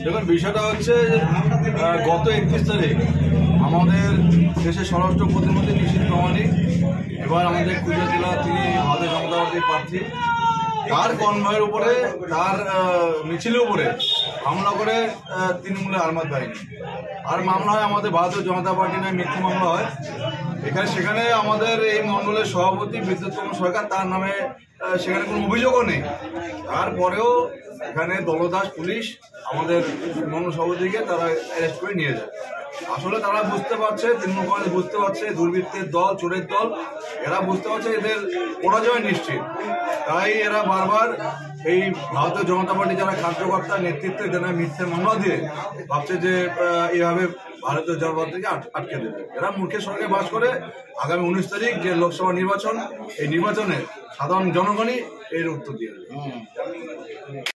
দেখুন, বিষয়টা হচ্ছে গত 31 তারিখ আমাদের দেশের স্বরাষ্ট্র প্রতিমন্ত্রী নিশীথ প্রামাণিক, এবার আমাদের কুষ্টিয়া জেলা তিনি ভারতীয় জনতা পার্টির প্রার্থী, তার কনভয়ের উপরে, তার মিছিলের উপরে হামলা করে তৃণমূলের আরমাদ বাহিনী। আর মামলা হয় আমাদের ভারতীয় জনতা পার্টি নয়, মিথ্যা মামলা হয় সেখানে আমাদের এই মণ্ডলের সভাপতি বিদ্যুৎ সরকার, তার নামে সেখানে কোনো অভিযোগও নেই। তারপরেও এখানে দলদাস পুলিশ আমাদের মণ্ডল সভাপতিকে তারা অ্যারেস্ট করে নিয়ে যায়। আসলে তারা বুঝতে পারছে, তৃণমূল কংগ্রেস বুঝতে পারছে দুর্বৃত্তের দল, চোরের দল, এরা বুঝতে পারছে এদের পরাজয় নিশ্চিত। তাই এরা বারবার এই ভারতীয় জনতা পার্টি যারা কার্যকর্তা নেতৃত্বে যারা মিথ্যে মামলা দিয়ে ভাবছে যে এইভাবে ভারতীয় জনতা পার্টিকে আটকে দেবে। এরা মূর্খের সঙ্গে বাস করে। আগামী 19 তারিখ যে লোকসভা নির্বাচন, এই নির্বাচনে সাধারণ জনগণই এর উত্তর দিয়ে দেবে।